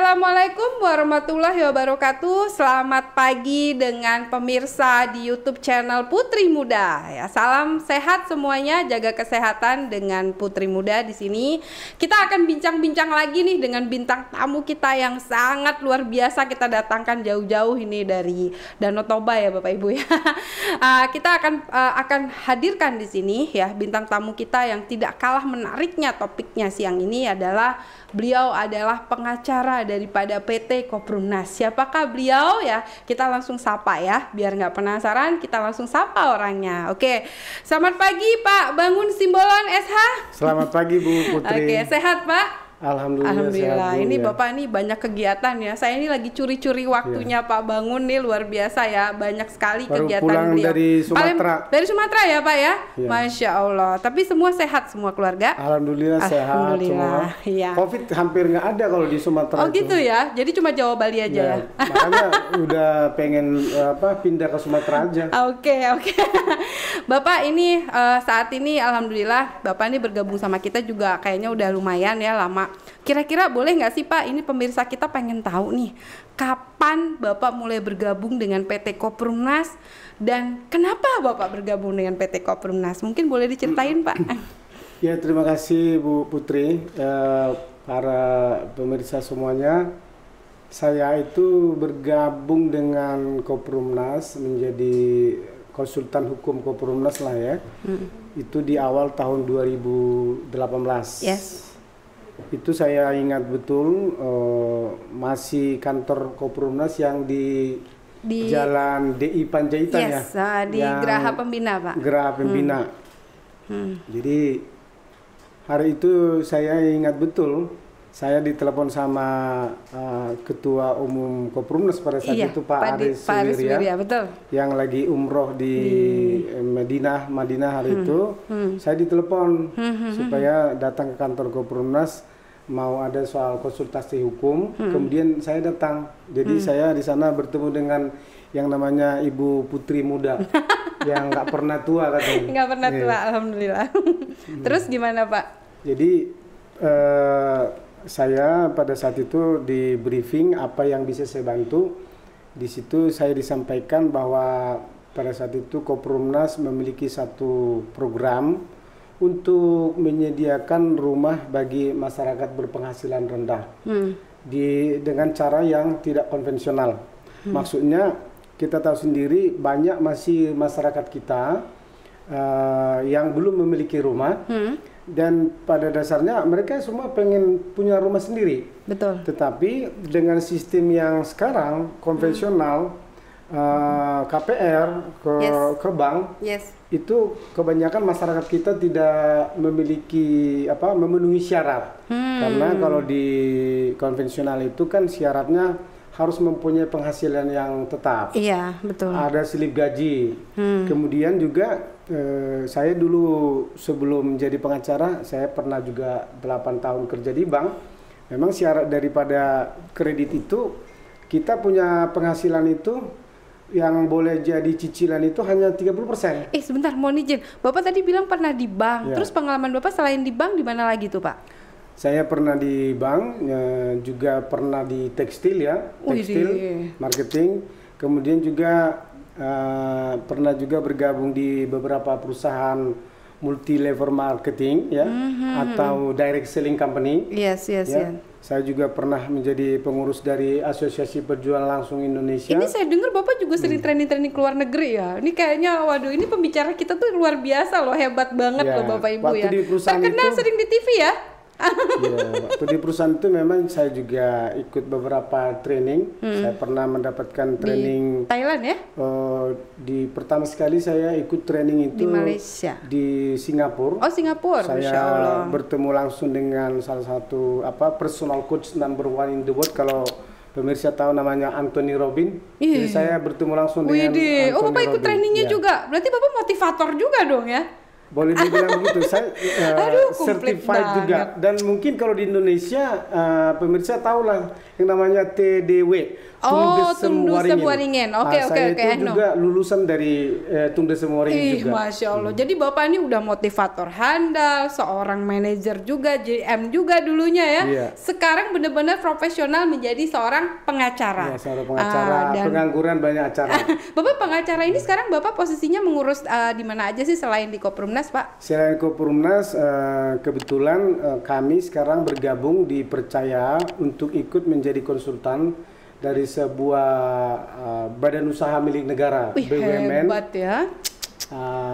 Assalamualaikum warahmatullahi wabarakatuh. Selamat pagi dengan pemirsa di YouTube channel Putri Muda. Ya, salam sehat semuanya, jaga kesehatan dengan Putri Muda di sini. Kita akan bincang-bincang lagi nih dengan bintang tamu kita yang sangat luar biasa. Kita datangkan jauh-jauh ini dari Danau Toba ya Bapak Ibu ya. Kita akan hadirkan di sini ya bintang tamu kita yang tidak kalah menariknya. Topiknya siang ini adalah beliau adalah pengacara daripada PT Koprumnas. Siapakah beliau ya? Kita langsung sapa ya, biar nggak penasaran, kita langsung sapa orangnya. Oke, selamat pagi Pak Bangun Simbolon SH. Selamat pagi Bu Putri. Oke, sehat Pak? Alhamdulillah. Sehat, ini ya. Bapak ini banyak kegiatan ya. Saya ini lagi curi-curi waktunya Pak Bangun nih, luar biasa ya. Banyak sekali Baru kegiatan pulang beliau. dari Sumatera. Dari Sumatera ya Pak ya? Ya. Masya Allah. Tapi semua sehat semua keluarga? Alhamdulillah sehat Alhamdulillah, semua. iya. Covid hampir nggak ada kalau di Sumatera. Oh gitu ya? Jadi cuma Jawa Bali aja ya? Makanya udah pengen pindah ke Sumatera aja. Oke. Bapak ini saat ini alhamdulillah Bapak ini bergabung sama kita juga kayaknya udah lumayan ya lama. Kira-kira boleh nggak sih Pak, ini pemirsa kita pengen tahu nih, kapan Bapak mulai bergabung dengan PT Koprumnas dan kenapa Bapak bergabung dengan PT Koprumnas? Mungkin boleh diceritain Pak. Ya, terima kasih Bu Putri, para pemirsa semuanya. Saya itu bergabung dengan Koprumnas menjadi konsultan hukum Koprumnas lah ya. Itu di awal tahun 2018. Yes. Itu saya ingat betul, masih kantor Koprumnas yang di Jalan DI Panjaitan ya. Yes, di Geraha Pembina Pak. Geraha Pembina. Jadi hari itu saya ingat betul, saya ditelepon sama Ketua Umum Koprumnas pada saat itu Pak Aris Suwirya, betul. yang lagi umroh di Madinah hari itu. Saya ditelepon supaya datang ke kantor Koprumnas, mau ada soal konsultasi hukum. Kemudian saya datang, jadi saya di sana bertemu dengan yang namanya Ibu Putri Muda yang nggak pernah tua katanya. Nggak pernah tua, alhamdulillah. Terus gimana Pak? Jadi saya pada saat itu di briefing apa yang bisa saya bantu. Di situ saya disampaikan bahwa pada saat itu Koprumnas memiliki satu program untuk menyediakan rumah bagi masyarakat berpenghasilan rendah dengan cara yang tidak konvensional. Maksudnya kita tahu sendiri banyak masih masyarakat kita yang belum memiliki rumah. Dan pada dasarnya mereka semua pengen punya rumah sendiri. Betul. Tetapi dengan sistem yang sekarang konvensional, KPR ke bank, itu kebanyakan masyarakat kita tidak memiliki memenuhi syarat. Karena kalau di konvensional itu kan syaratnya harus mempunyai penghasilan yang tetap. Iya, betul. Ada slip gaji. Kemudian juga saya dulu sebelum jadi pengacara, saya pernah juga 8 tahun kerja di bank. Memang syarat daripada kredit itu, kita punya penghasilan itu yang boleh jadi cicilan itu hanya 30%. Sebentar, mohon izin. Bapak tadi bilang pernah di bank. Ya. Terus pengalaman Bapak selain di bank di mana lagi tuh Pak? Saya pernah di bank, juga pernah di tekstil ya, marketing. Kemudian juga pernah juga bergabung di beberapa perusahaan multi level marketing ya, atau direct selling company. Yes. Saya juga pernah menjadi pengurus dari Asosiasi Penjual Langsung Indonesia. Ini saya dengar Bapak juga sering training-training ke luar negeri ya. Ini kayaknya waduh, ini pembicara kita tuh luar biasa loh, hebat banget loh Bapak Ibu ya. Terkenal sering di TV ya. Ya, waktu di perusahaan itu memang saya juga ikut beberapa training. Saya pernah mendapatkan training di Thailand ya? Di pertama sekali saya ikut training itu di Malaysia, di Singapura. Oh Singapura, saya Masya Allah. bertemu langsung dengan salah satu personal coach number one in the world. Kalau pemirsa tahu namanya Anthony Robin. Jadi saya bertemu langsung dengan Anthony Oh Bapak ikut trainingnya juga? Berarti Bapak motivator juga dong ya? Boleh dibilang begitu. Saya certified juga. Dan mungkin kalau di Indonesia pemirsa tahulah yang namanya TDW, Oh, Tungdesem Waringin. Oke. Saya itu juga lulusan dari Tungdesem Waringin juga. Masya Allah. Jadi Bapak ini udah motivator handal, seorang manajer juga, GM juga dulunya ya. Iya. Sekarang benar-benar profesional menjadi seorang pengacara. Ya, seorang pengacara, pengangguran banyak acara. Bapak pengacara ini sekarang Bapak posisinya mengurus di mana aja sih selain di Koprumnas, Pak? Selain Koprumnas, kebetulan kami sekarang bergabung dipercaya untuk ikut menjadi konsultan dari sebuah badan usaha milik negara, BUMN. Hebat ya.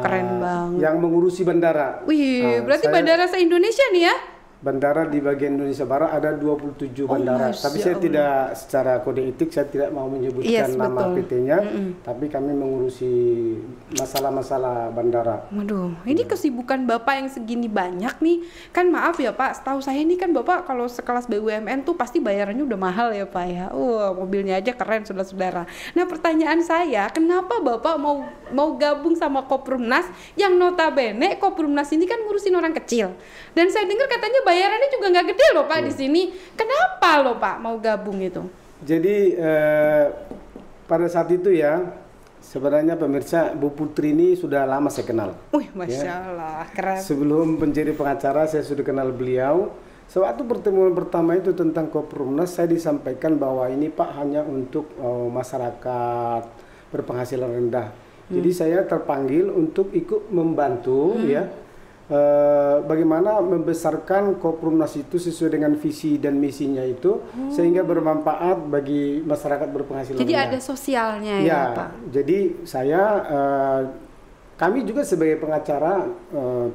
Keren banget. Yang mengurusi bandara. Wih, berarti bandara se-Indonesia nih ya? Bandara di bagian Indonesia Barat ada 27 bandara. Tapi saya tidak secara kode etik saya tidak mau menyebutkan nama PT-nya, tapi kami mengurusi masalah-masalah bandara. Waduh, ini kesibukan Bapak yang segini banyak nih. Kan maaf ya Pak, setahu saya ini kan Bapak kalau sekelas BUMN tuh pasti bayarannya udah mahal ya Pak ya. Mobilnya aja keren saudara-saudara. Nah, pertanyaan saya, kenapa Bapak mau gabung sama Koprumnas yang notabene Koprumnas ini kan ngurusin orang kecil. Dan saya dengar katanya bayarannya juga nggak gede loh Pak di sini. Kenapa loh Pak mau gabung itu? Jadi pada saat itu ya, sebenarnya pemirsa, Bu Putri ini sudah lama saya kenal. Wih, Masya Allah, keren. Sebelum menjadi pengacara saya sudah kenal beliau. Sewaktu pertemuan pertama itu tentang Koprumnas, saya disampaikan bahwa ini Pak hanya untuk masyarakat berpenghasilan rendah. Jadi saya terpanggil untuk ikut membantu ya. Bagaimana membesarkan Koprumnas itu sesuai dengan visi dan misinya itu sehingga bermanfaat bagi masyarakat berpenghasilan rendah. Jadi ada sosialnya ya Pak? Jadi kami juga sebagai pengacara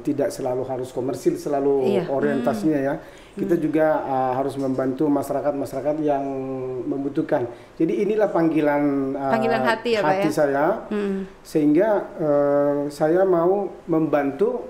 tidak selalu harus komersil selalu orientasinya ya. Kita juga harus membantu masyarakat yang membutuhkan. Jadi inilah panggilan hati ya Pak ya? Saya sehingga saya mau membantu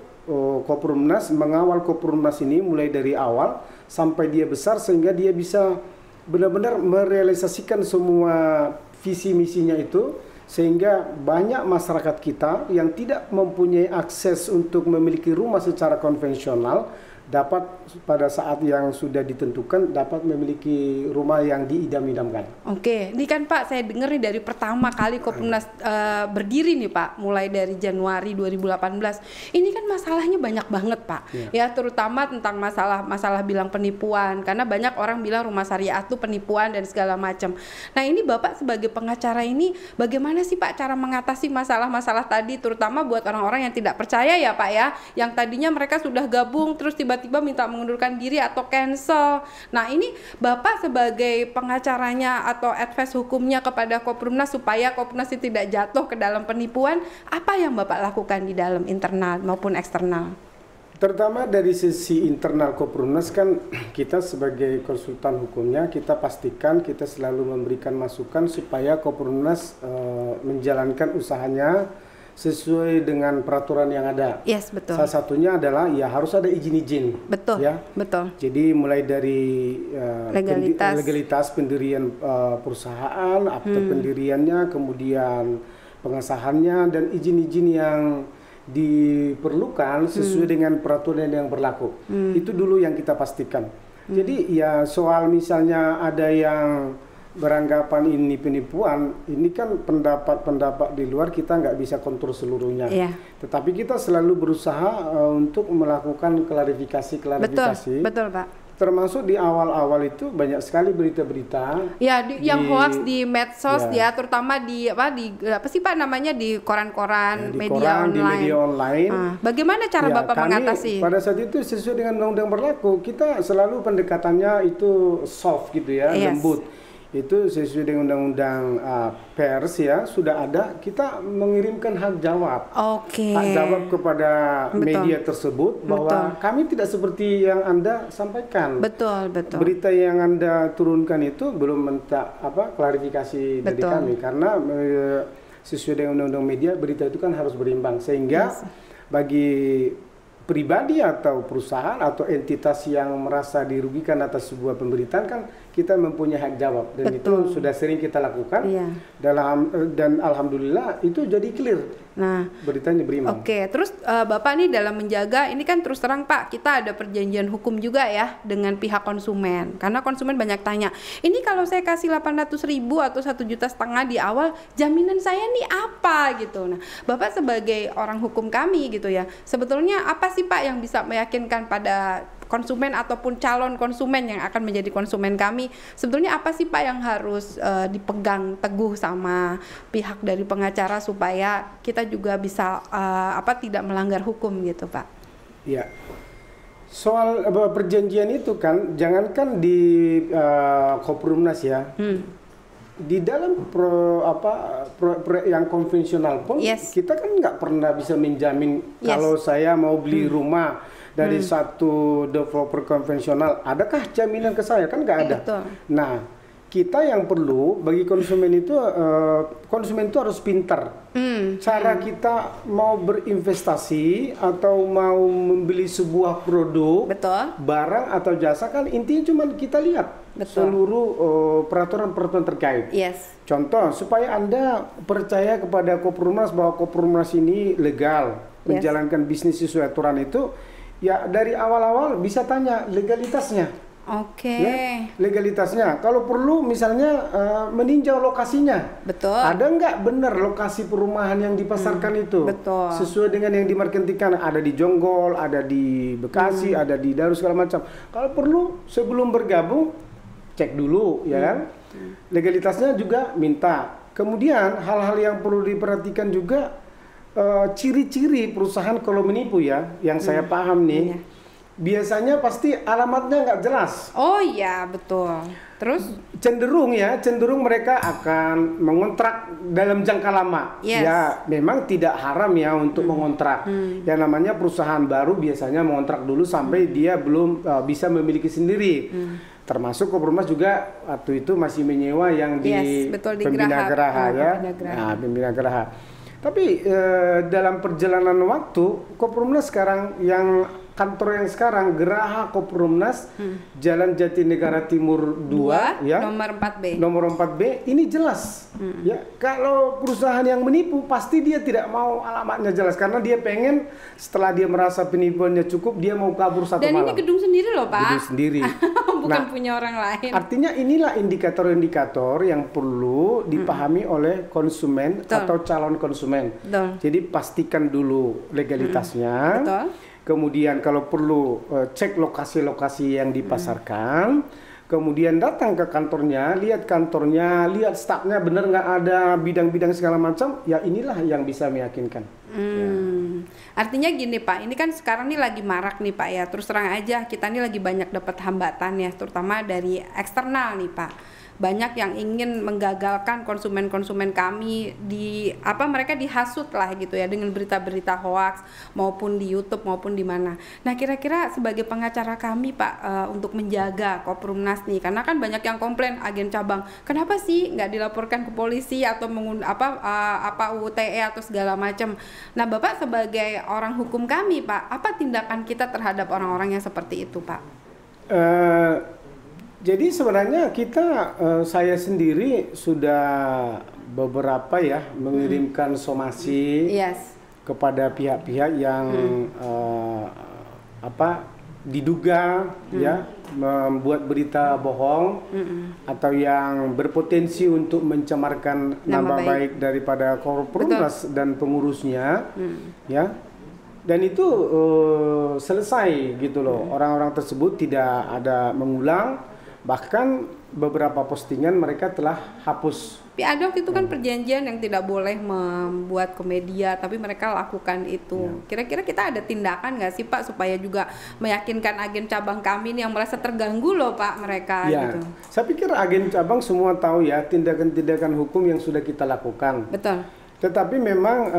Koprumnas, mengawal Koprumnas ini mulai dari awal sampai dia besar sehingga dia bisa benar-benar merealisasikan semua visi misinya itu sehingga banyak masyarakat kita yang tidak mempunyai akses untuk memiliki rumah secara konvensional dapat pada saat yang sudah ditentukan dapat memiliki rumah yang diidam-idamkan. Oke, ini kan Pak saya dengar nih dari pertama kali Koprumnas berdiri nih Pak, mulai dari Januari 2018. Ini kan masalahnya banyak banget Pak. Ya, terutama tentang masalah bilang penipuan karena banyak orang bilang rumah syariah itu penipuan dan segala macam. Nah, ini Bapak sebagai pengacara ini bagaimana sih Pak cara mengatasi masalah-masalah tadi terutama buat orang-orang yang tidak percaya ya Pak ya, yang tadinya mereka sudah gabung terus tiba-tiba minta mengundurkan diri atau cancel. Nah, ini Bapak sebagai pengacaranya atau advice hukumnya kepada Koprumnas supaya Koprumnas tidak jatuh ke dalam penipuan, apa yang Bapak lakukan di dalam internal maupun eksternal? Terutama dari sisi internal Koprumnas kan kita sebagai konsultan hukumnya kita pastikan kita selalu memberikan masukan supaya Koprumnas menjalankan usahanya sesuai dengan peraturan yang ada. Yes, betul. Salah satunya adalah ya harus ada izin-izin. Betul. Ya. Betul. Jadi mulai dari legalitas pendirian perusahaan, akte pendiriannya, kemudian pengesahannya dan izin-izin yang diperlukan sesuai dengan peraturan yang berlaku. Itu dulu yang kita pastikan. Jadi ya soal misalnya ada yang beranggapan ini penipuan, ini kan pendapat-pendapat di luar kita nggak bisa kontrol seluruhnya. Tetapi kita selalu berusaha untuk melakukan klarifikasi. Betul Pak. Termasuk di awal-awal itu banyak sekali berita-berita. Ya, yang hoax di medsos ya, terutama di apa sih Pak namanya di koran-koran, media online. Bagaimana cara Bapak mengatasi? Pada saat itu sesuai dengan undang-undang berlaku, kita selalu pendekatannya itu soft gitu ya, lembut. Itu sesuai dengan undang-undang pers ya sudah ada, kita mengirimkan hak jawab. Hak jawab kepada media tersebut bahwa kami tidak seperti yang Anda sampaikan. Betul. Berita yang Anda turunkan itu belum minta klarifikasi dari kami karena sesuai dengan undang-undang media berita itu kan harus berimbang sehingga bagi pribadi atau perusahaan atau entitas yang merasa dirugikan atas sebuah pemberitaan kan kita mempunyai hak jawab, dan Betul. itu sudah sering kita lakukan. Iya. Dan alhamdulillah itu jadi clear. Nah, Beritanya beriman. oke, terus Bapak nih dalam menjaga, ini kan terus terang Pak, kita ada perjanjian hukum juga ya dengan pihak konsumen. Karena konsumen banyak tanya, ini kalau saya kasih 800.000 atau 1,5 juta di awal, jaminan saya nih apa gitu. Nah, Bapak sebagai orang hukum kami gitu ya, sebetulnya apa sih Pak yang bisa meyakinkan pada konsumen ataupun calon konsumen yang akan menjadi konsumen kami, sebetulnya apa sih Pak yang harus dipegang teguh sama pihak dari pengacara supaya kita juga bisa tidak melanggar hukum gitu Pak? Ya, soal perjanjian itu kan, jangankan di Koprumnas ya, di dalam yang konvensional pun kita kan nggak pernah bisa menjamin kalau saya mau beli rumah dari satu developer konvensional, adakah jaminan ke saya? Kan nggak ada. Betul. Nah, kita yang perlu bagi konsumen itu harus pintar. Cara kita mau berinvestasi atau mau membeli sebuah produk, barang atau jasa kan intinya cuma kita lihat seluruh peraturan-peraturan terkait. Contoh, supaya Anda percaya kepada Koprumnas bahwa Koprumnas ini legal, menjalankan bisnis sesuai aturan itu, ya dari awal-awal bisa tanya legalitasnya. Ya, legalitasnya. Kalau perlu misalnya meninjau lokasinya. Ada nggak benar lokasi perumahan yang dipasarkan itu? Sesuai dengan yang dimarketikan. Ada di Jonggol, ada di Bekasi, ada di Darus segala macam. Kalau perlu sebelum bergabung cek dulu, ya kan? Legalitasnya juga minta. Kemudian hal-hal yang perlu diperhatikan juga, ciri-ciri perusahaan kalau menipu ya, yang saya paham nih. Biasanya pasti alamatnya nggak jelas. Oh iya, betul. Terus cenderung mereka akan mengontrak dalam jangka lama. Ya memang tidak haram ya untuk mengontrak. Yang namanya perusahaan baru biasanya mengontrak dulu sampai dia belum bisa memiliki sendiri. Termasuk Koprumnas juga waktu itu masih menyewa yang di Pembina Geraha ya. Nah, Pembina Geraha. Tapi dalam perjalanan waktu, Koprumnas sekarang kantor yang sekarang Geraha Koprumnas Jalan Jatinegara Timur 2 ya, nomor 4B ini jelas. Ya, kalau perusahaan yang menipu pasti dia tidak mau alamatnya jelas karena dia pengen setelah dia merasa penipuannya cukup dia mau kabur satu malam. Dan ini gedung sendiri loh Pak. Gedung sendiri. Bukan punya orang lain. Artinya inilah indikator-indikator yang perlu dipahami oleh konsumen atau calon konsumen. Jadi pastikan dulu legalitasnya. Kemudian kalau perlu cek lokasi-lokasi yang dipasarkan. Kemudian datang ke kantornya, lihat stafnya benar nggak ada bidang-bidang segala macam. Ya inilah yang bisa meyakinkan. Artinya gini Pak, ini kan sekarang nih lagi marak nih Pak ya. Terus terang aja kita nih lagi banyak dapat hambatan ya, terutama dari eksternal nih Pak. Banyak yang ingin menggagalkan konsumen-konsumen kami mereka dihasut lah gitu ya dengan berita-berita hoaks maupun di YouTube maupun di mana. Nah, kira-kira sebagai pengacara kami Pak untuk menjaga Koprumnas nih, karena kan banyak yang komplain agen cabang, kenapa sih nggak dilaporkan ke polisi atau UTE atau segala macam. Nah, Bapak sebagai orang hukum kami Pak, apa tindakan kita terhadap orang-orang yang seperti itu Pak? Jadi sebenarnya saya sendiri sudah beberapa ya mengirimkan somasi kepada pihak-pihak yang diduga ya membuat berita bohong atau yang berpotensi untuk mencemarkan nama baik daripada Koprumnas dan pengurusnya ya. Dan itu selesai gitu loh. Orang-orang tersebut tidak ada mengulang. Bahkan beberapa postingan mereka telah hapus. Tapi ada waktu itu kan perjanjian yang tidak boleh membuat ke media, tapi mereka lakukan itu. Kira-kira kita ada tindakan nggak sih Pak supaya juga meyakinkan agen cabang kami nih yang merasa terganggu loh Pak mereka gitu. Saya pikir agen cabang semua tahu ya tindakan-tindakan hukum yang sudah kita lakukan. Betul. Tetapi memang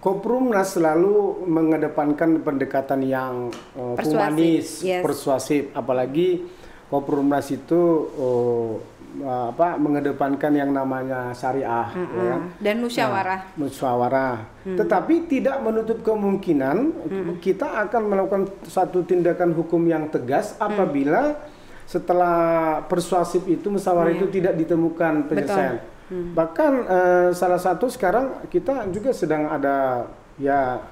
Koprumnas selalu mengedepankan pendekatan yang humanis, persuasif, apalagi Koprumnas itu mengedepankan yang namanya syariah dan musyawarah. Tetapi tidak menutup kemungkinan kita akan melakukan satu tindakan hukum yang tegas apabila setelah persuasif itu musyawarah itu tidak ditemukan penyelesaian. Bahkan salah satu sekarang kita juga sedang ada ya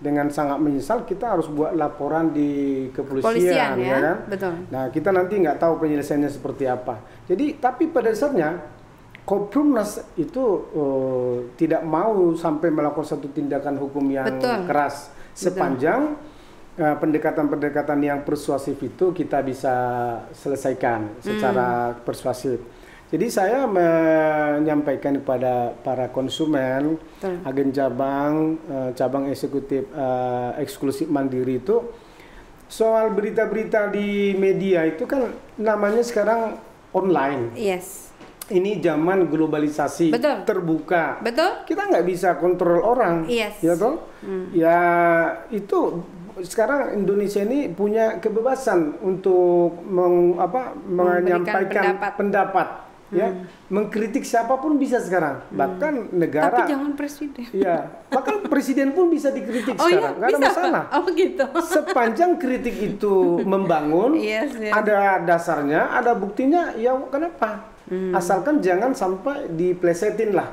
dengan sangat menyesal kita harus buat laporan di kepolisian ya kan. Betul. Nah kita nanti nggak tahu penyelesaiannya seperti apa. Jadi tapi pada dasarnya Koprumnas itu tidak mau sampai melakukan satu tindakan hukum yang keras sepanjang pendekatan-pendekatan yang persuasif itu kita bisa selesaikan secara persuasif. Jadi saya menyampaikan kepada para konsumen, agen cabang, cabang eksekutif eksklusif mandiri itu soal berita-berita di media itu kan namanya sekarang online. Yes. Ini zaman globalisasi terbuka. Betul. Kita nggak bisa kontrol orang. Yes. Ya toh? Ya itu sekarang Indonesia ini punya kebebasan untuk menyampaikan pendapat. Ya, mengkritik siapapun bisa sekarang, bahkan negara. Tapi jangan presiden. Ya, bahkan presiden pun bisa dikritik sekarang, nggak ada masalah. Oh gitu. Sepanjang kritik itu membangun, ada dasarnya, ada buktinya, ya kenapa? Asalkan jangan sampai diplesetin lah,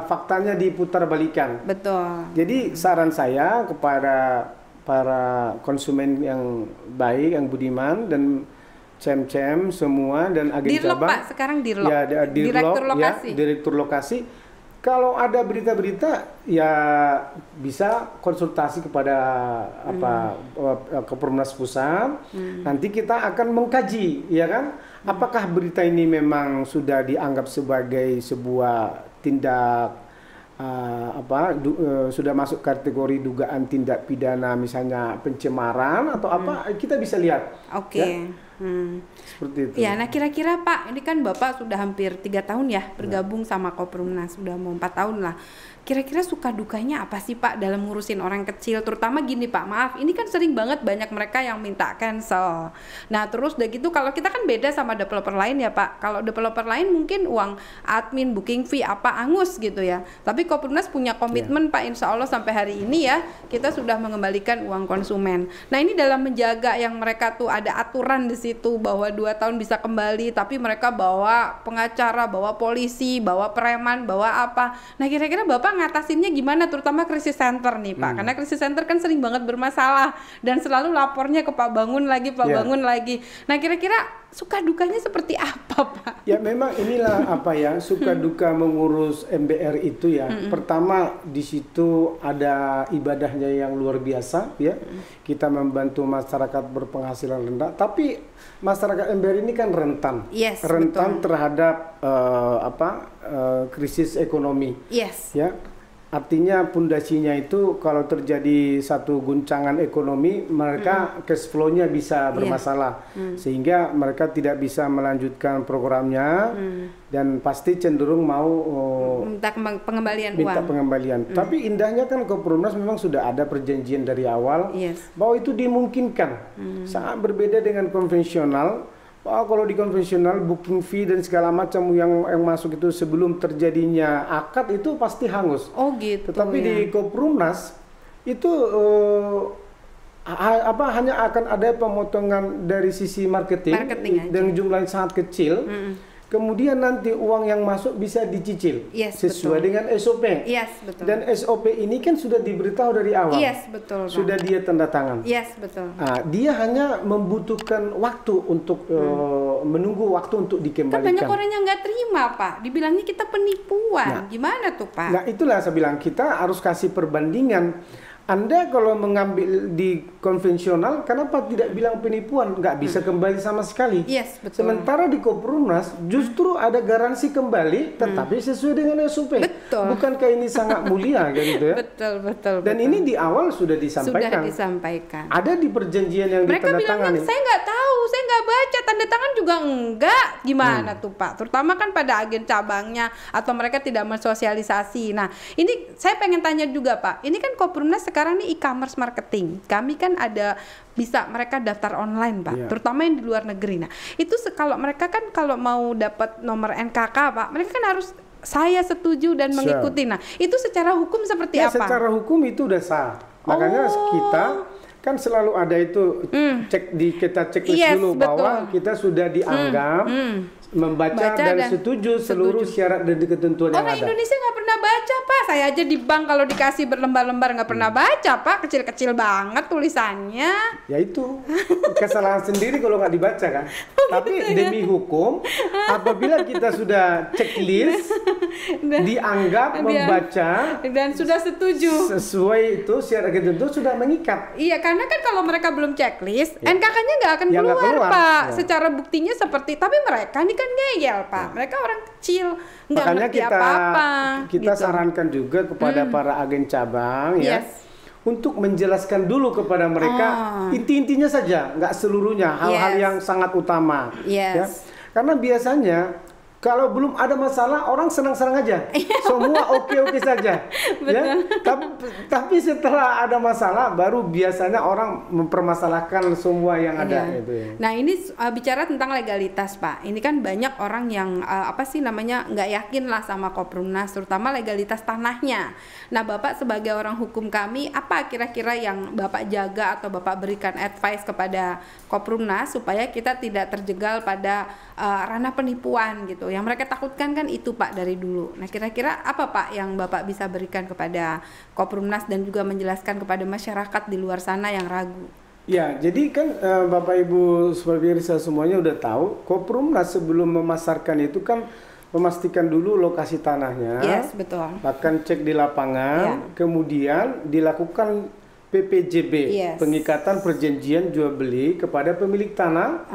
faktanya diputar balikan. Betul. Jadi saran saya kepada para konsumen yang baik, yang budiman dan cem-cem semua dan agen cabang. Pak, sekarang dirlok. Ya, direktur lokasi. Ya, direktur lokasi. Kalau ada berita-berita ya bisa konsultasi kepada Koprumnas Pusat. Nanti kita akan mengkaji, ya kan? Apakah berita ini memang sudah dianggap sebagai sebuah tindak sudah masuk kategori dugaan tindak pidana, misalnya pencemaran atau apa, kita bisa lihat. Oke. Ya? Seperti itu. Ya, nah kira-kira Pak, ini kan Bapak sudah hampir 3 tahun ya bergabung sama Koprumnas, sudah mau 4 tahun lah. Kira-kira suka dukanya apa sih Pak dalam ngurusin orang kecil? Terutama gini Pak, maaf, ini kan sering banget banyak mereka yang minta cancel. Nah terus udah gitu, kalau kita kan beda sama developer lain ya Pak. Kalau developer lain mungkin uang admin, booking fee apa angus gitu ya. Tapi Koprumnas punya komitmen Pak, insya Allah sampai hari ini ya kita sudah mengembalikan uang konsumen. Nah ini dalam menjaga yang mereka tuh ada aturan di situ bahwa 2 tahun bisa kembali, tapi mereka bawa pengacara, bawa polisi, bawa preman, bawa apa. Nah kira-kira Bapak ngatasinnya gimana, terutama krisis center nih Pak, karena krisis center kan sering banget bermasalah dan selalu lapornya ke Pak Bangun lagi, Pak Bangun lagi. Nah kira-kira suka dukanya seperti apa Pak? Ya memang inilah suka duka mengurus MBR itu ya. Pertama di situ ada ibadahnya yang luar biasa ya. Kita membantu masyarakat berpenghasilan rendah, tapi masyarakat MBR ini kan rentan, rentan terhadap krisis ekonomi. Ya, artinya pondasinya itu kalau terjadi satu guncangan ekonomi, mereka cash flow-nya bisa bermasalah, sehingga mereka tidak bisa melanjutkan programnya dan pasti cenderung mau minta pengembalian minta uang. Pengembalian. Tapi indahnya kan Koprumnas memang sudah ada perjanjian dari awal bahwa itu dimungkinkan. Sangat berbeda dengan konvensional. Kalau di konvensional booking fee dan segala macam yang masuk itu sebelum terjadinya akad itu pasti hangus. Oh gitu. Tetapi di Koprumnas itu hanya akan ada pemotongan dari sisi marketing dengan jumlah yang sangat kecil. Kemudian nanti uang yang masuk bisa dicicil sesuai dengan SOP. Dan SOP ini kan sudah diberitahu dari awal. Sudah dia tanda tangan. Dia hanya membutuhkan waktu untuk menunggu waktu untuk dikembalikan. Kan banyak orang yang nggak terima Pak, dibilangnya kita penipuan. Gimana tuh Pak? Nah itulah saya bilang kita harus kasih perbandingan. Anda kalau mengambil di konvensional, kenapa tidak bilang penipuan? Nggak bisa kembali sama sekali. Sementara di Koprumnas justru ada garansi kembali, tetapi sesuai dengan SOP. Bukankah ini sangat mulia kan gitu ya? Betul. Dan ini di awal sudah disampaikan. Ada di perjanjian yang ditandatangani. Mereka bilang saya nggak tahu, saya nggak baca, tanda tangan juga enggak. Gimana tuh Pak? Terutama kan pada agen cabangnya atau mereka tidak mensosialisasi. Nah ini saya pengen tanya juga Pak. Ini kan Koprumnas sekarang nih e-commerce marketing. Kami kan ada bisa mereka daftar online Pak, terutama yang di luar negeri. Nah itu kalau mereka kan kalau mau dapat nomor NKK Pak, mereka kan harus saya setuju dan mengikuti. Nah itu secara hukum seperti apa? Secara hukum itu udah sah. Makanya kita kan selalu ada itu kita checklist dulu bahwa kita sudah dianggap membaca dan setuju seluruh syarat dan ketentuan yang ada. Orang Indonesia nggak pernah baca, Pak. Saya aja di bank kalau dikasih berlembar-lembar nggak pernah baca, Pak. Kecil-kecil banget tulisannya. Ya itu kesalahan sendiri kalau nggak dibaca kan. Tapi demi hukum, apabila kita sudah checklist, dianggap membaca dan sudah setuju sesuai itu syarat ketentuan sudah mengikat. Iya, karena kan kalau mereka belum checklist, NKK-nya nggak akan keluar, Pak. Secara buktinya seperti, tapi mereka ini kan ngeyel, Pak. Mereka orang kecil, nggak ngerti apa-apa. Kita sarankan juga kepada para agen cabang untuk menjelaskan dulu kepada mereka inti-intinya saja, nggak seluruhnya, hal-hal yang sangat utama. Ya. Karena biasanya kalau belum ada masalah, orang senang-senang aja. Semua oke-oke saja. Ya? Tapi setelah ada masalah, baru biasanya orang mempermasalahkan semua yang ada. Gitu ya. Nah ini bicara tentang legalitas, Pak. Ini kan banyak orang yang nggak yakin lah sama Koprumnas, terutama legalitas tanahnya. Nah Bapak sebagai orang hukum kami, apa kira-kira yang Bapak jaga atau Bapak berikan advice kepada Koprumnas supaya kita tidak terjegal pada ranah penipuan gitu. Yang mereka takutkan kan itu, Pak, dari dulu. Nah kira-kira apa, Pak, yang Bapak bisa berikan kepada Koprumnas dan juga menjelaskan kepada masyarakat di luar sana yang ragu? Ya, jadi kan Bapak Ibu pemirsa semuanya udah tahu, Koprumnas sebelum memasarkan itu kan memastikan dulu lokasi tanahnya. Yes, betul. Bahkan cek di lapangan, kemudian dilakukan PPJB, pengikatan perjanjian jual beli kepada pemilik tanah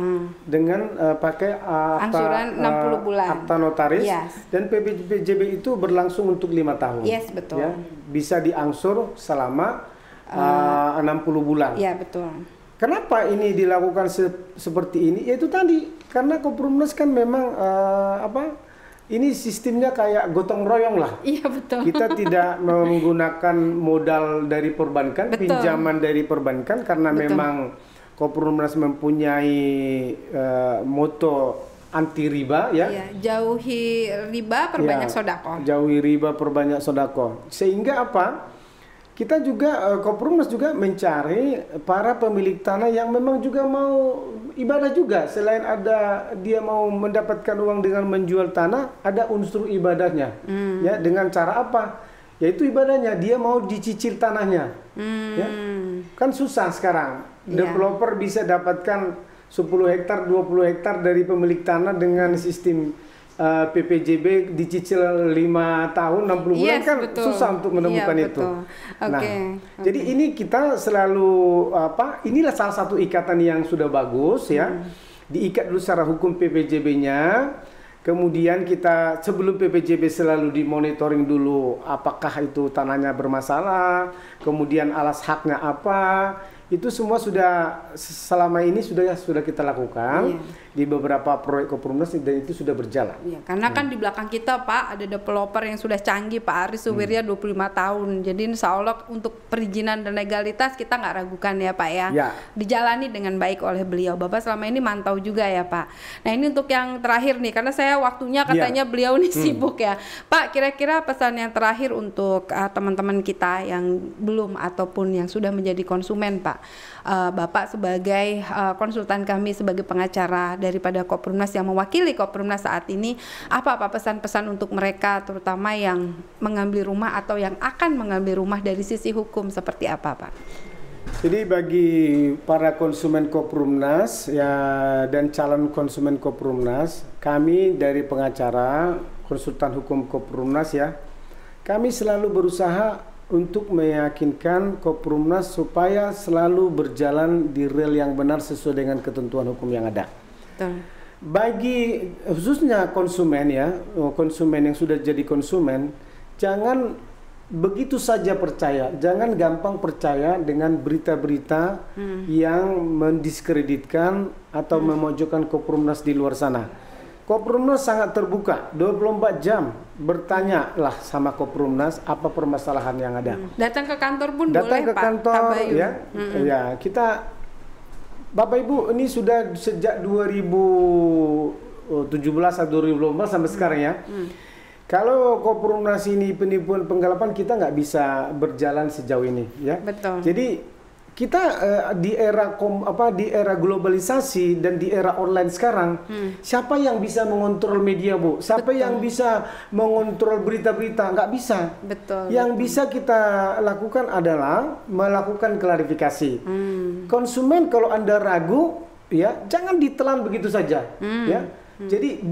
dengan pakai angsuran 60 bulan akta notaris, dan PPJB itu berlangsung untuk 5 tahun. Yes, betul. Ya, bisa diangsur selama 60 bulan. Iya, betul. Kenapa ini dilakukan seperti ini? Yaitu tadi karena Koprumnas kan memang ini sistemnya kayak gotong royong lah. Iya, betul. Kita tidak menggunakan modal dari perbankan, pinjaman dari perbankan, karena memang Koprumnas mempunyai moto anti riba, ya. Iya, jauhi riba, perbanyak sodako. Jauhi riba, perbanyak sodako. Sehingga apa? Kita juga Koprumnas juga mencari para pemilik tanah yang memang juga mau ibadah juga. Selain ada dia mau mendapatkan uang dengan menjual tanah, ada unsur ibadahnya. Ya, dengan cara apa? Yaitu ibadahnya dia mau dicicil tanahnya. Ya. Kan susah sekarang. Developer bisa dapatkan 10 hektar, 20 hektar dari pemilik tanah dengan sistem PPJB dicicil 5 tahun 60 bulan, kan susah untuk menemukan itu. Nah, jadi ini kita selalu inilah salah satu ikatan yang sudah bagus, ya. Diikat dulu secara hukum PPJB-nya. Kemudian kita sebelum PPJB selalu dimonitoring dulu apakah itu tanahnya bermasalah, kemudian alas haknya apa. Itu semua sudah selama ini sudah kita lakukan di beberapa proyek Koprumnas, dan itu sudah berjalan. Iya, karena kan di belakang kita, Pak, ada developer yang sudah canggih, Pak Aris Suwirya 25 tahun. Jadi insya Allah untuk perizinan dan legalitas kita nggak ragukan ya, Pak ya. Dijalani dengan baik oleh beliau. Bapak selama ini mantau juga ya, Pak. Nah ini untuk yang terakhir nih, karena saya waktunya katanya beliau nih sibuk ya. Pak, kira-kira pesan yang terakhir untuk teman-teman kita yang belum ataupun yang sudah menjadi konsumen, Pak. Bapak sebagai konsultan kami sebagai pengacara daripada Koprumnas yang mewakili Koprumnas saat ini, apa pesan-pesan untuk mereka terutama yang mengambil rumah atau yang akan mengambil rumah dari sisi hukum seperti apa, Pak? Jadi bagi para konsumen Koprumnas dan calon konsumen Koprumnas, kami dari pengacara konsultan hukum Koprumnas kami selalu berusaha untuk meyakinkan Koprumnas supaya selalu berjalan di rel yang benar sesuai dengan ketentuan hukum yang ada. Bagi khususnya konsumen konsumen yang sudah jadi konsumen, jangan begitu saja percaya, jangan gampang percaya dengan berita-berita yang mendiskreditkan atau memojokkan Koprumnas di luar sana. Koprumnas sangat terbuka, 24 jam bertanyalah sama Koprumnas apa permasalahan yang ada. Datang ke kantor pun boleh, Pak. Datang ke kantor, ya kita Bapak Ibu ini sudah sejak 2017 atau 2018 sampai sekarang ya. Kalau Koprumnas ini penipuan penggelapan, kita nggak bisa berjalan sejauh ini, ya. Betul. Jadi kita di era di era globalisasi dan di era online sekarang, siapa yang bisa mengontrol media, Bu? Siapa yang bisa mengontrol berita-berita? Nggak bisa. Betul. Yang bisa kita lakukan adalah melakukan klarifikasi. Konsumen kalau Anda ragu, ya jangan ditelan begitu saja, ya. Jadi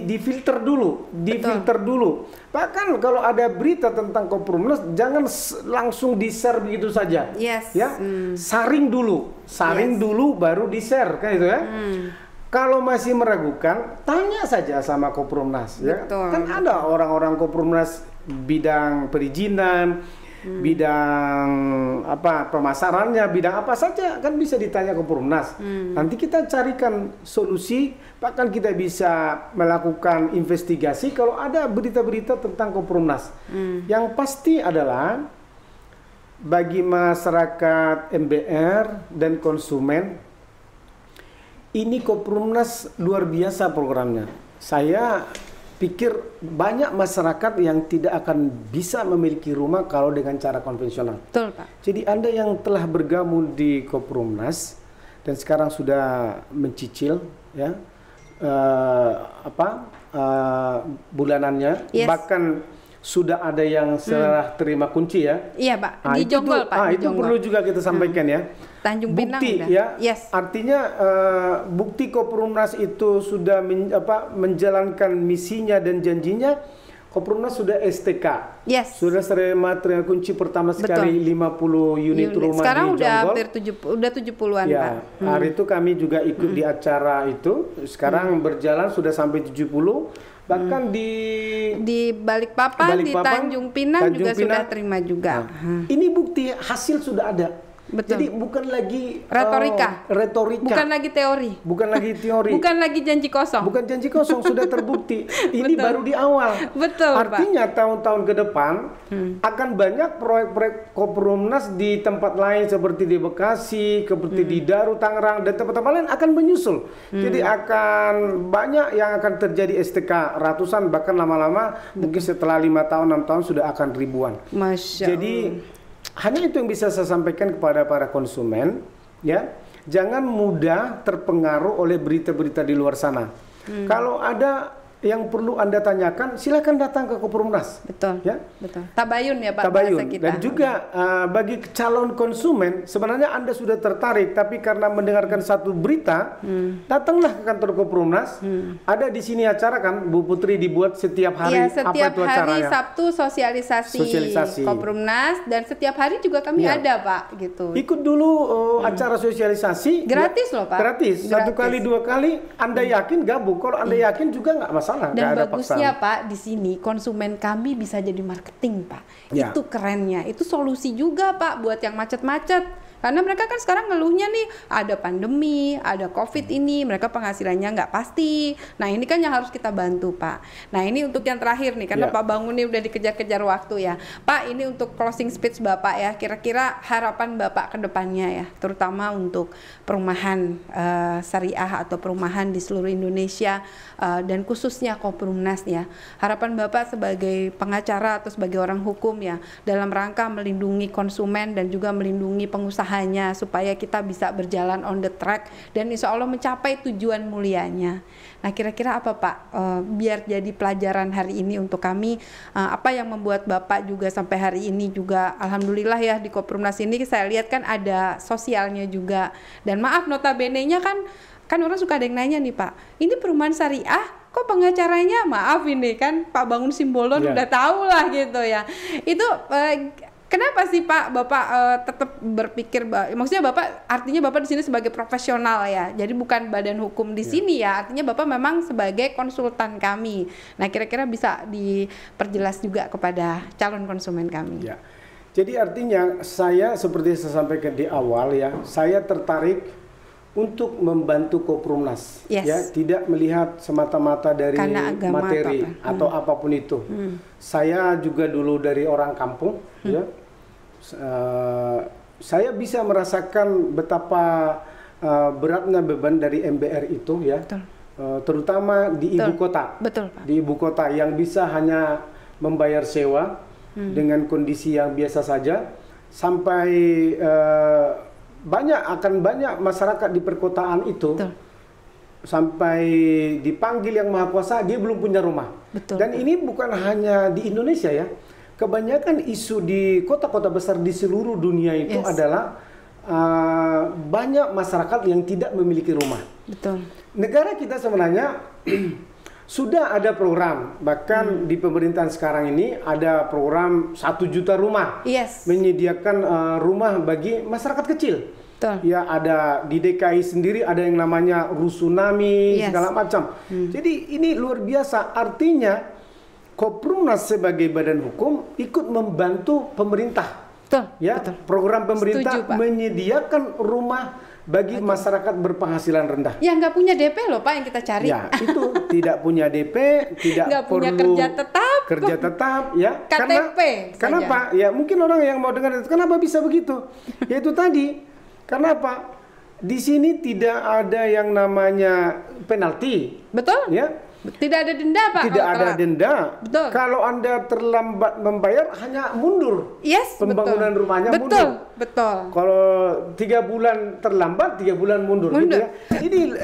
difilter dulu, difilter dulu. Bahkan kalau ada berita tentang Koprumnas, jangan langsung di-share begitu saja. Yes. Ya, saring dulu, dulu baru di-share, kan itu ya. Kalau masih meragukan, tanya saja sama Koprumnas. Ya. Kan ada orang-orang Koprumnas bidang perizinan, bidang pemasarannya, bidang apa saja kan bisa ditanya ke Koprumnas. Nanti kita carikan solusi, bahkan kita bisa melakukan investigasi kalau ada berita-berita tentang Koprumnas. Yang pasti adalah bagi masyarakat MBR dan konsumen, ini Koprumnas luar biasa programnya. Saya pikir banyak masyarakat yang tidak akan bisa memiliki rumah kalau dengan cara konvensional. Betul, Pak. Jadi Anda yang telah bergabung di Koprumnas dan sekarang sudah mencicil ya bulanannya, bahkan sudah ada yang serah terima kunci ya. Iya, Pak. Di Jonggol, Pak. Itu perlu juga kita sampaikan ya. Tanjung Pinang bukti udah. Ya, artinya bukti Koprumnas itu sudah menjalankan misinya dan janjinya. Koprumnas sudah STK, sudah terima kunci pertama sekali 50 unit rumah sekarang di Jonggol. Sekarang udah 70-an ya, Pak. Hari itu kami juga ikut di acara itu. Sekarang berjalan sudah sampai 70. Bahkan di Balikpapan, di Tanjung Pinang juga sudah terima juga. Ini bukti hasil sudah ada. Betul. Jadi bukan lagi retorika, bukan lagi teori, bukan lagi janji kosong, sudah terbukti. Ini baru di awal. Betul, artinya tahun-tahun ke depan akan banyak proyek-proyek Koprumnas di tempat lain seperti di Bekasi, seperti di Daru, Tangerang dan tempat-tempat lain akan menyusul. Jadi akan banyak yang akan terjadi STK ratusan, bahkan lama-lama mungkin setelah 5 tahun 6 tahun sudah akan ribuan. Masya Allah. Jadi hanya itu yang bisa saya sampaikan kepada para konsumen, ya. Jangan mudah terpengaruh oleh berita-berita di luar sana. Kalau ada yang perlu Anda tanyakan, silakan datang ke Koprumnas. Betul. Ya. Betul. Tabayun ya, Pak. Tabayun. Kita. Dan juga bagi calon konsumen, sebenarnya Anda sudah tertarik, tapi karena mendengarkan satu berita, datanglah ke kantor Koprumnas. Ada di sini acara kan, Bu Putri dibuat setiap hari. Ya, setiap apa itu hari acaranya? Sabtu sosialisasi Koprumnas dan setiap hari juga kami ada, Pak. Gitu. Ikut dulu acara sosialisasi. Gratis loh, Pak. Gratis. 1 kali 2 kali. Anda yakin gabung? Kalau Anda yakin juga nggak masalah. Dan bagusnya Pak, di sini konsumen kami bisa jadi marketing, Pak. Ya. Itu kerennya. Itu solusi juga, Pak, buat yang macet-macet. Karena mereka kan sekarang ngeluhnya nih, ada pandemi, ada COVID ini, mereka penghasilannya nggak pasti. Nah ini kan yang harus kita bantu, Pak. Nah ini untuk yang terakhir nih, karena Pak Bangun nih udah dikejar-kejar waktu ya. Pak, ini untuk closing speech Bapak ya, kira-kira harapan Bapak ke depannya ya, terutama untuk perumahan syariah atau perumahan di seluruh Indonesia dan khususnya Koprumnas ya. Harapan Bapak sebagai pengacara atau sebagai orang hukum ya, dalam rangka melindungi konsumen dan juga melindungi pengusaha supaya kita bisa berjalan on the track dan insya Allah mencapai tujuan mulianya. Nah kira-kira apa Pak biar jadi pelajaran hari ini untuk kami, apa yang membuat Bapak juga sampai hari ini juga alhamdulillah ya di Koprumnas ini saya lihat kan ada sosialnya juga. Dan maaf notabene-nya kan orang suka ada yang nanya nih Pak, ini perumahan syariah kok pengacaranya maaf ini kan Pak Bangun Simbolon udah tahu lah gitu ya. Itu kenapa sih Pak Bapak tetap berpikir, maksudnya Bapak artinya Bapak di sini sebagai profesional ya, jadi bukan badan hukum di sini ya, artinya Bapak memang sebagai konsultan kami. Nah kira-kira bisa diperjelas juga kepada calon konsumen kami. Ya. Jadi artinya saya seperti saya sampaikan di awal ya, saya tertarik untuk membantu Koprumnas, ya tidak melihat semata-mata dari materi atau apapun itu. Saya juga dulu dari orang kampung, ya. Saya bisa merasakan betapa beratnya beban dari MBR itu, ya. Terutama di ibu kota. Betul, Pak. Di ibu kota yang bisa hanya membayar sewa dengan kondisi yang biasa saja, sampai banyak masyarakat di perkotaan itu. Betul. Sampai dipanggil yang Maha Kuasa, dia belum punya rumah. Betul. Dan ini bukan hanya di Indonesia ya. Kebanyakan isu di kota-kota besar di seluruh dunia itu adalah banyak masyarakat yang tidak memiliki rumah. Betul. Negara kita sebenarnya sudah ada program, bahkan di pemerintahan sekarang ini ada program 1 juta rumah, menyediakan rumah bagi masyarakat kecil. Betul. Ya, ada di DKI sendiri ada yang namanya Rusunami, segala macam. Jadi ini luar biasa, artinya Koprumnas sebagai badan hukum ikut membantu pemerintah. Betul. Ya, betul. Program pemerintah Setuju, Pak. Menyediakan rumah bagi masyarakat berpenghasilan rendah. Yang nggak punya DP loh Pak yang kita cari. Ya, itu tidak punya DP, tidak nggak punya perlu kerja tetap, ya. KTP Kenapa? Ya, mungkin orang yang mau dengar itu, kenapa bisa begitu? Yaitu tadi, kenapa? Di sini tidak ada yang namanya penalti. Betul. Ya. Tidak ada denda Pak. Tidak ada denda. Betul. Kalau Anda terlambat membayar, hanya mundur. Pembangunan rumahnya mundur. Betul. Kalau 3 bulan terlambat, 3 bulan mundur. Gitu ya. Ini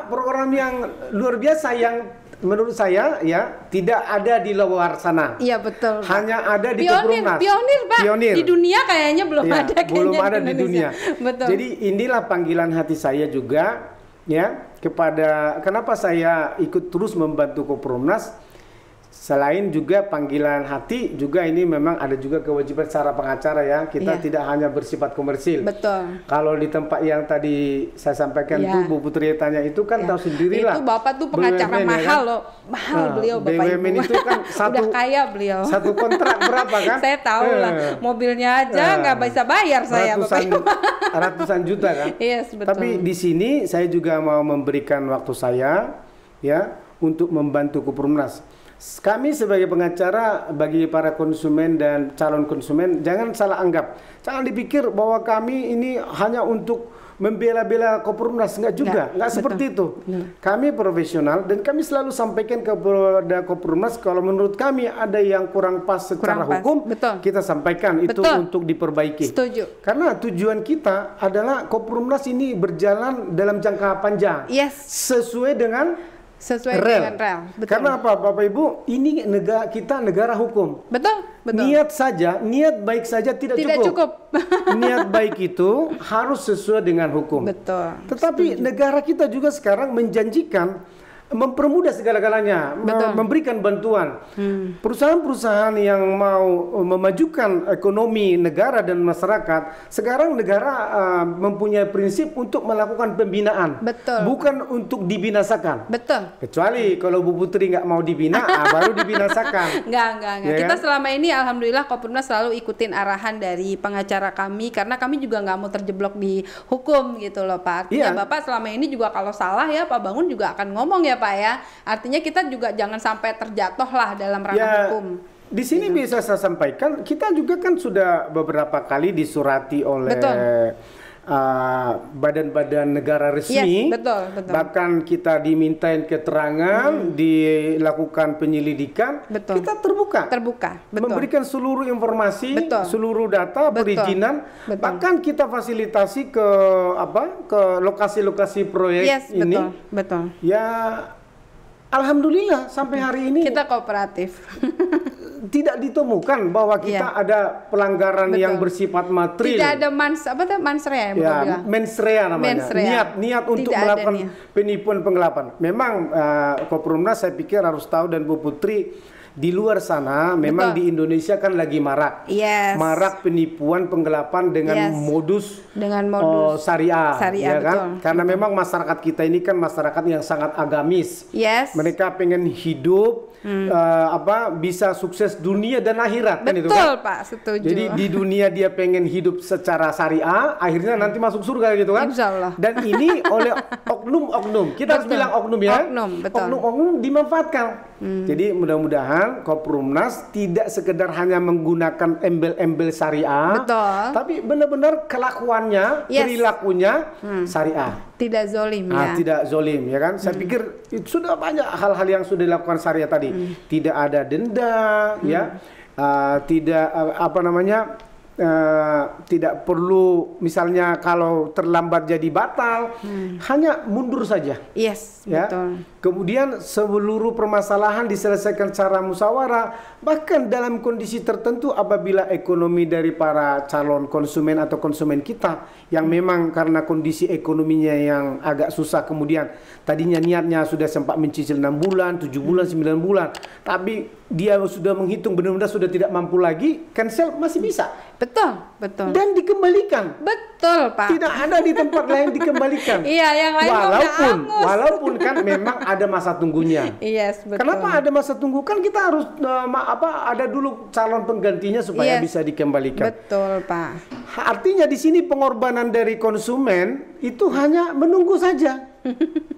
program yang luar biasa yang menurut saya ya tidak ada di luar sana. Iya betul. Hanya ada di Koprumnas. Pionir Pak. Di dunia kayaknya belum ada. Belum ada di dunia. Betul. Jadi inilah panggilan hati saya juga ya kepada kenapa saya ikut terus membantu Koprumnas. Selain juga panggilan hati, juga ini memang ada juga kewajiban secara pengacara ya. Kita tidak hanya bersifat komersil. Betul. Kalau di tempat yang tadi saya sampaikan tuh Bu Putri tanya itu kan tahu sendirilah. Itu Bapak tuh pengacara BUMN, mahal ya kan? loh. Mahal beliau Bapak BUMN Ibu. itu kan udah kaya beliau. Satu kontrak berapa kan? Saya tahu lah. Mobilnya aja nggak bisa bayar saya ratusan juta kan? Yes, betul. Tapi di sini saya juga mau memberikan waktu saya ya untuk membantu Koprumnas. Kami sebagai pengacara bagi para konsumen dan calon konsumen jangan salah anggap. Jangan dipikir bahwa kami ini hanya untuk membela-bela Koprumnas, enggak seperti itu. Kami profesional dan kami selalu sampaikan kepada Koprumnas kalau menurut kami ada yang kurang pas secara hukum, kita sampaikan itu untuk diperbaiki. Setuju. Karena tujuan kita adalah Koprumnas ini berjalan dalam jangka panjang. Sesuai dengan rel. Betul. Karena apa Bapak Ibu? Ini negara hukum. Betul. Niat baik saja tidak cukup. Niat baik itu harus sesuai dengan hukum. Betul. Tetapi negara kita juga sekarang menjanjikan mempermudah segala-galanya, memberikan bantuan. Perusahaan-perusahaan yang mau memajukan ekonomi negara dan masyarakat, sekarang negara mempunyai prinsip untuk melakukan pembinaan, bukan untuk dibinasakan. Kecuali kalau Bu Putri nggak mau dibina, baru dibinasakan. Enggak. Ya, kita selama ini alhamdulillah Koprumnas selalu ikutin arahan dari pengacara kami, karena kami juga nggak mau terjeblok di hukum gitu loh Pak. Artinya Bapak selama ini juga kalau salah ya Pak Bangun juga akan ngomong ya Pak ya. Artinya kita juga jangan sampai terjatuh lah dalam ranah hukum. Di sini bisa saya sampaikan, kita juga kan sudah beberapa kali disurati oleh badan-badan negara resmi. Betul. Bahkan kita dimintain keterangan, dilakukan penyelidikan, kita terbuka. Memberikan seluruh informasi, seluruh data, perizinan, bahkan kita fasilitasi ke lokasi-lokasi proyek ini. Ya, alhamdulillah sampai hari ini kita kooperatif. Tidak ditemukan bahwa kita ada pelanggaran yang bersifat material. Tidak ada mensrea mensrea namanya. Niat untuk melakukan penipuan penggelapan. Memang Koprumnas saya pikir harus tahu, dan Bu Putri, di luar sana memang di Indonesia kan lagi marak. Marak penipuan penggelapan dengan modus syariah ya kan? Karena memang masyarakat kita ini kan masyarakat yang sangat agamis. Mereka pengen hidup bisa sukses dunia dan akhirat. Kan itu kan? Pak, setuju. Jadi di dunia dia pengen hidup secara syariah, akhirnya nanti masuk surga gitu kan? Insyaallah. Dan ini oleh oknum-oknum, kita harus bilang oknum ya. Oknum dimanfaatkan. Jadi mudah-mudahan Koprumnas tidak sekedar hanya menggunakan embel-embel syariah, tapi benar-benar kelakuannya, perilakunya syariah. Tidak zolim ya. Tidak zolim ya kan. Saya pikir itu sudah banyak hal-hal yang sudah dilakukan syariah tadi. Tidak ada denda ya. Tidak tidak perlu misalnya kalau terlambat jadi batal, hanya mundur saja. Yes, Ya. betul. Kemudian seluruh permasalahan diselesaikan secara musyawarah, bahkan dalam kondisi tertentu apabila ekonomi dari para calon konsumen atau konsumen kita yang memang karena kondisi ekonominya yang agak susah, kemudian tadinya niatnya sudah sempat mencicil 6 bulan, 7 bulan, 9 bulan, tapi dia sudah menghitung benar-benar sudah tidak mampu lagi, cancel masih bisa. Betul, betul. Dan dikembalikan. Betul, Pak. Tidak ada di tempat lain dikembalikan. Iya, yang lain mah udah angus. Walaupun kan memang ada masa tunggunya. Yes, betul. Kenapa ada masa tunggu? Kan kita harus ada dulu calon penggantinya supaya Yes. bisa dikembalikan. Betul, Pak. Artinya di sini pengorbanan dari konsumen itu hanya menunggu saja.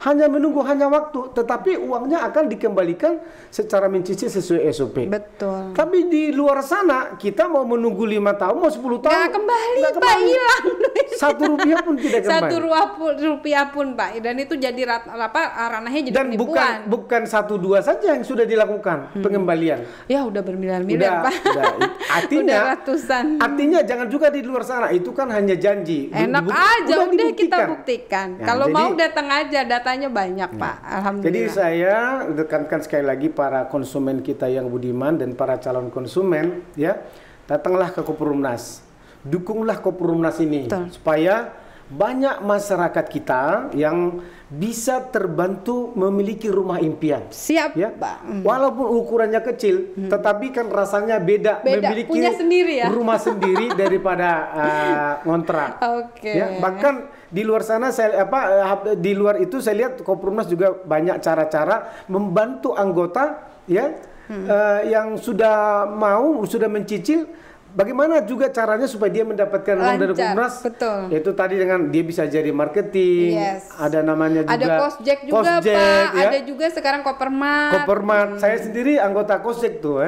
Hanya menunggu, hanya waktu, tetapi uangnya akan dikembalikan secara mencicil sesuai SOP. Betul. Tapi di luar sana kita mau menunggu 5 tahun, mau 10 tahun Nggak kembali, nggak Pak, hilang. Rp1 pun tidak kembali. Rp1 pun, Pak. Dan itu jadi ranahnya jadi Dan penipuan. bukan 1-2 saja yang sudah dilakukan pengembalian. Ya udah bermiliar-miliar, Pak. Artinya Udah ratusan. Artinya jangan juga di luar sana, itu kan hanya janji. Enak aja, udah kita dibuktikan. buktikan. Ya, Kalau jadi- mau datang aja, datanya banyak, Pak. Jadi Alhamdulillah. saya tekankan sekali lagi para konsumen kita yang budiman dan para calon konsumen, ya, datanglah ke Kopperumnas, dukunglah Kopperumnas ini. Betul. Supaya banyak masyarakat kita yang bisa terbantu memiliki rumah impian. Siap, Ya, Pak. walaupun ukurannya kecil, tetapi kan rasanya beda, Beda, memiliki punya sendiri ya. rumah sendiri daripada ngontrak. Oke. Ya, bahkan di luar sana di luar itu saya lihat Kopperumnas juga banyak cara-cara membantu anggota ya yang sudah mencicil. Bagaimana juga caranya supaya dia mendapatkan uang dari Lancar, Kopperumnas? betul. Yaitu tadi dengan dia bisa jadi marketing, Yes. ada namanya juga Ada Kosjek juga, Kosjek, Pak. ya. Ada juga sekarang Koppermat. Koppermat. Saya sendiri anggota Kosjek tuh,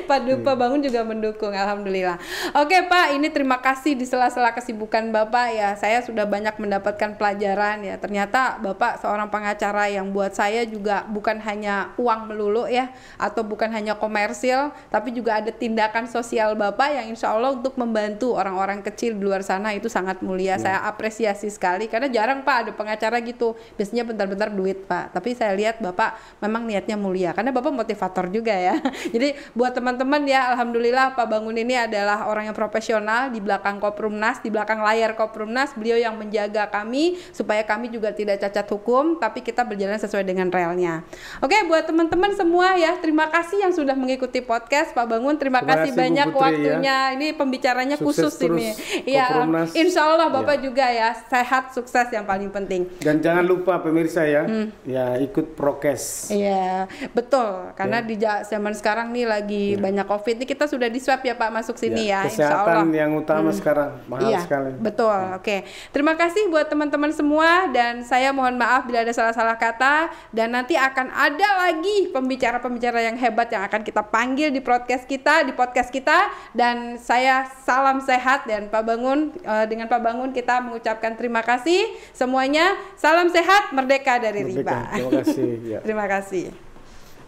Pak Dupa Bangun juga mendukung, alhamdulillah. Oke, Pak, ini terima kasih di sela-sela kesibukan Bapak ya. Saya sudah banyak mendapatkan pelajaran ya. Ternyata Bapak seorang pengacara yang buat saya juga bukan hanya uang melulu ya, atau bukan hanya komersil, tapi juga ada tindakan sosial Bapak yang insya Allah untuk membantu orang-orang kecil di luar sana itu sangat mulia. Saya apresiasi sekali karena jarang, Pak, ada pengacara gitu. Biasanya bentar-bentar duit, Pak. Tapi saya lihat Bapak memang niatnya mulia karena Bapak motivator juga ya. Jadi buat teman-teman ya, alhamdulillah Pak Bangun ini adalah orang yang profesional di belakang Kopperumnas, di belakang layar Kopperumnas. Beliau yang menjaga kami supaya kami juga tidak cacat hukum, tapi kita berjalan sesuai dengan relnya. Oke, buat teman-teman semua ya, terima kasih yang sudah mengikuti podcast Pak Bangun. Terima kasih Bu banyak Putri, waktunya. Ini pembicaranya Sukses khusus terus ini. Iya, Kopperumnas. insya Allah Bapak juga ya sehat, sukses yang paling penting. Dan jangan lupa pemirsa ya, ya ikut prokes. Iya, betul. Karena di zaman sekarang nih lagi banyak COVID. Ini kita sudah di swab ya Pak masuk sini ya. Insya Allah. Kesehatan yang utama sekarang mahal Iya, sekali. betul. Oke. Terima kasih buat teman-teman semua dan saya mohon maaf bila ada salah-salah kata dan nanti akan ada lagi pembicara-pembicara yang hebat yang akan kita panggil di podcast kita, dan saya salam sehat dan Pak Bangun dengan Pak Bangun kita mengucapkan terima kasih semuanya. Salam sehat, merdeka dari riba. Terima kasih. Ya. Terima kasih.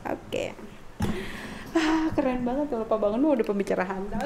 Oke. Keren banget kalau Pak Bangun udah pembicara handal.